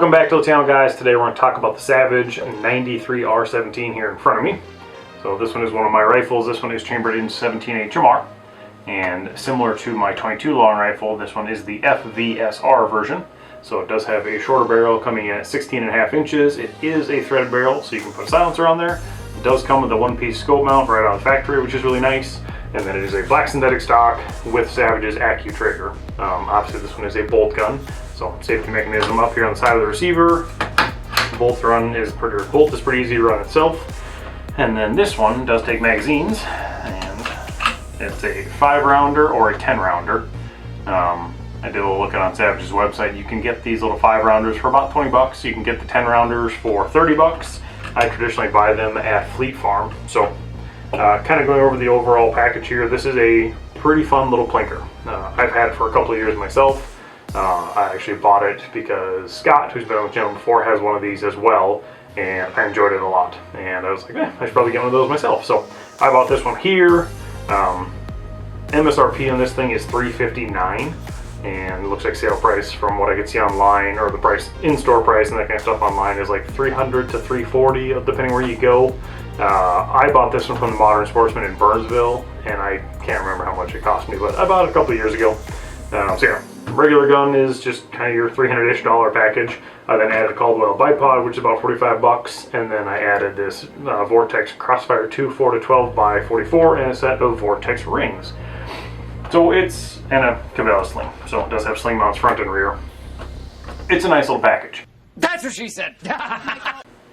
Welcome back to the channel, guys. Today we're going to talk about the Savage 93R17 here in front of me. So this one is one of my rifles. This one is chambered in 17 HMR, and similar to my 22 long rifle, this one is the FVSR version. So it does have a shorter barrel coming in at 16.5 inches. It is a threaded barrel, so you can put a silencer on there. It does come with a one-piece scope mount right out of the factory, which is really nice. And then it is a black synthetic stock with Savage's Accu trigger. Obviously this one is a bolt gun, so safety mechanism up here on the side of the receiver. Bolt is pretty easy to run itself. And then this one does take magazines, and it's a 5-rounder or a 10-rounder. I did a little looking on Savage's website. You can get these little 5-rounders for about 20 bucks. You can get the 10-rounders for 30 bucks. I traditionally buy them at Fleet Farm. So kind of going over the overall package here, this is a pretty fun little plinker. I've had it for a couple of years myself. I actually bought it because Scott, who's been on the channel before, has one of these as well, and I enjoyed it a lot. And I was like, I should probably get one of those myself. So I bought this one here. MSRP on this thing is $359, and it looks like sale price from what I could see online, or the price in-store price and that kind of stuff online, is like $300 to $340 depending where you go. I bought this one from the Modern Sportsman in Burnsville, and I can't remember how much it cost me, but I bought it a couple of years ago. So yeah, regular gun is just kind of your $300-ish package. I then added a Caldwell bipod, which is about 45 bucks, and then I added this Vortex Crossfire 2 4-12 by 44 and a set of Vortex rings. So it's, and a Cabela sling, so it does have sling mounts front and rear. It's a nice little package. That's what she said.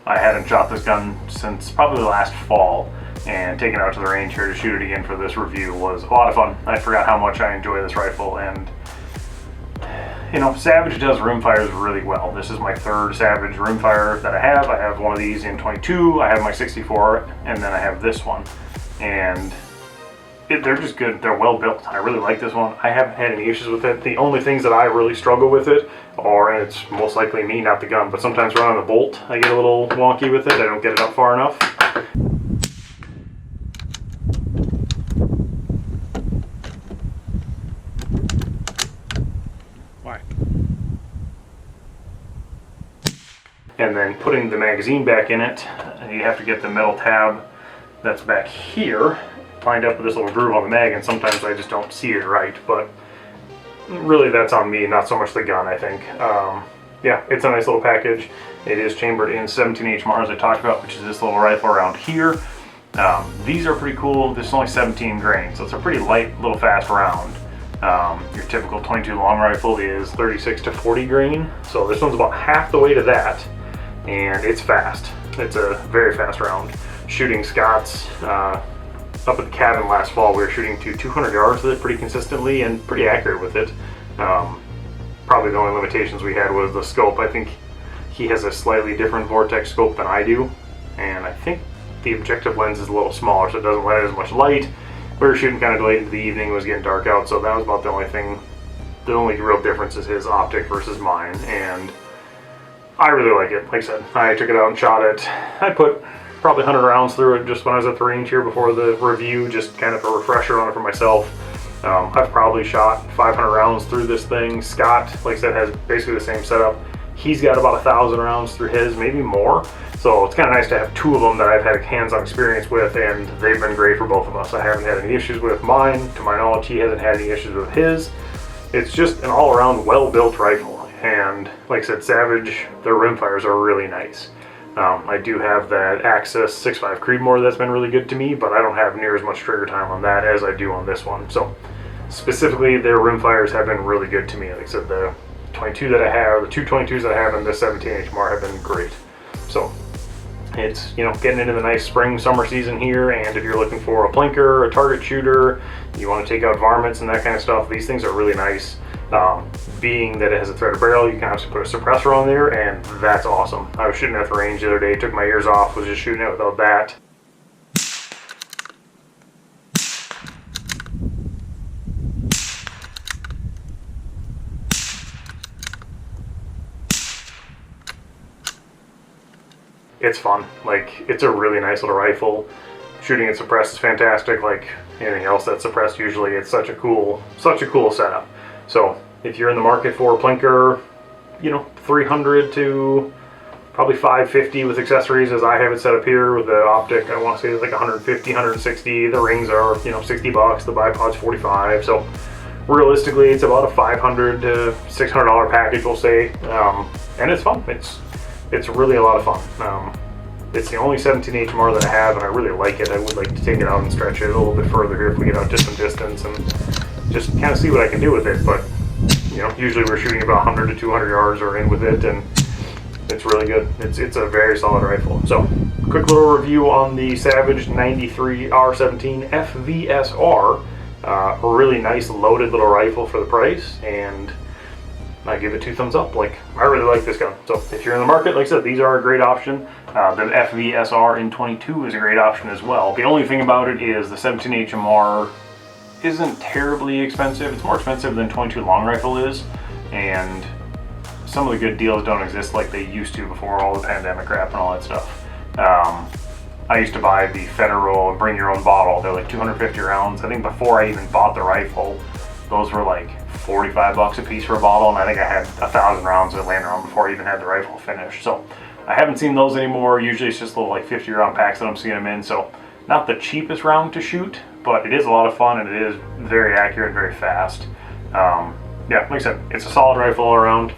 I hadn't shot this gun since probably last fall, and taking it out to the range here to shoot it again for this review was a lot of fun. I forgot how much I enjoy this rifle, and you know, Savage does rimfires really well. This is my third Savage rimfire that I have. I have one of these in 22, I have my 64, and then I have this one. And they're just good. They're well built. I really like this one. I haven't had any issues with it. The only things that I really struggle with it are, and it's most likely me, not the gun, but sometimes running the bolt, I get a little wonky with it. I don't get it up far enough. Why? And then putting the magazine back in it, you have to get the metal tab that's back here lined up with this little groove on the mag, and sometimes I just don't see it right, but really that's on me, not so much the gun, I think. Yeah, it's a nice little package. It is chambered in 17 HMR, as I talked about, which is this little rifle around here. These are pretty cool. This is only 17 grain, so it's a pretty light, little fast round. Your typical 22 long rifle is 36 to 40 grain, so this one's about half the weight of that, and it's fast. It's a very fast round. Shooting Scott's up at the cabin last fall, we were shooting to 200 yards with it pretty consistently and pretty accurate with it. Probably the only limitations we had was the scope. I think he has a slightly different Vortex scope than I do, and I think the objective lens is a little smaller, so it doesn't let in as much light. We were shooting kind of late into the evening, it was getting dark out, so that was about the only thing. The only real difference is his optic versus mine, and I really like it. Like I said, I took it out and shot it. I put probably 100 rounds through it just when I was at the range here before the review, just kind of a refresher on it for myself. I've probably shot 500 rounds through this thing. Scott, like I said, has basically the same setup. He's got about 1,000 rounds through his, maybe more. So it's kind of nice to have two of them that I've had hands-on experience with, and they've been great for both of us. I haven't had any issues with mine. To my knowledge, he hasn't had any issues with his. It's just an all-around well-built rifle. And like I said, Savage, their rimfires are really nice. I do have that Axis 6.5 Creedmoor that's been really good to me, but I don't have near as much trigger time on that as I do on this one. So specifically, their rimfires have been really good to me. Like I said, the 22 that I have, the two 22s that I have, and the 17 HMR have been great. So it's, you know, getting into the nice spring summer season here, and if you're looking for a plinker, a target shooter, you want to take out varmints and that kind of stuff, these things are really nice. Being that it has a threaded barrel, you can actually put a suppressor on there, and that's awesome. I was shooting at the range the other day, took my ears off, was just shooting it without that. It's fun. Like, it's a really nice little rifle. Shooting it suppressed is fantastic. Like anything else that's suppressed, usually it's such a cool setup. So if you're in the market for a plinker, you know, $300 to probably $550 with accessories, as I have it set up here with the optic. I want to say it's like $150, $160. The rings are, you know, $60. The bipod's $45. So realistically, it's about a $500 to $600 package, we'll say, and it's fun. It's really a lot of fun. It's the only 17 HMR that I have, and I really like it. I would like to take it out and stretch it a little bit further here if we get out just some distance and just kind of see what I can do with it. But you know, usually we're shooting about 100 to 200 yards or in with it, and it's really good. It's a very solid rifle. So, quick little review on the Savage 93 R17 FVSR. A really nice loaded little rifle for the price, and I give it 2 thumbs up. Like, I really like this gun. So if you're in the market, like I said, these are a great option. The FVSR in 22 is a great option as well. The only thing about it is the 17 HMR isn't terribly expensive. It's more expensive than 22 long rifle is, and some of the good deals don't exist like they used to before all the pandemic crap and all that stuff. I used to buy the Federal bring your own bottle. They're like 250 rounds. I think before I even bought the rifle, those were like $45 a piece for a bottle, and I think I had 1,000 rounds that laying around before I even had the rifle finished. So I haven't seen those anymore. Usually it's just little like 50 round packs that I'm seeing them in. So not the cheapest round to shoot, but it is a lot of fun, and it is very accurate, very fast. Yeah, like I said, it's a solid rifle all around.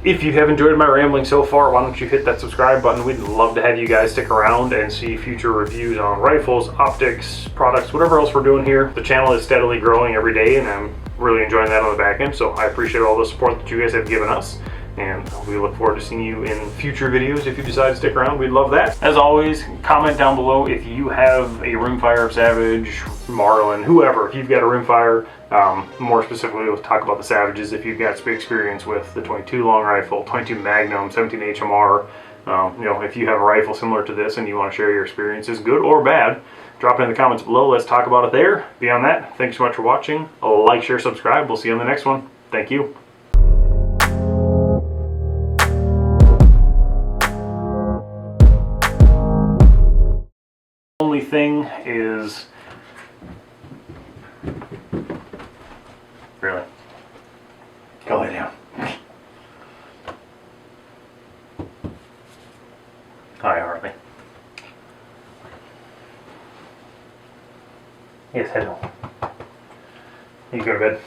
If you have enjoyed my rambling so far, why don't you hit that subscribe button? We'd love to have you guys stick around and see future reviews on rifles, optics, products, whatever else we're doing here. The channel is steadily growing every day, and I'm really enjoying that on the back end, so I appreciate all the support that you guys have given us, and we look forward to seeing you in future videos. If you decide to stick around, we'd love that. As always, comment down below if you have a rimfire, Savage, Marlin, whoever. If you've got a rimfire, more specifically, we'll talk about the Savages. If you've got some experience with the 22 long rifle, 22 Magnum, 17 HMR, you know, if you have a rifle similar to this and you want to share your experiences, good or bad, drop it in the comments below. Let's talk about it there. Beyond that, thanks so much for watching. Like, share, subscribe. We'll see you on the next one. Thank you. Only thing is, really, go lay down. Hi, Harley. Yes, hello. You go to bed.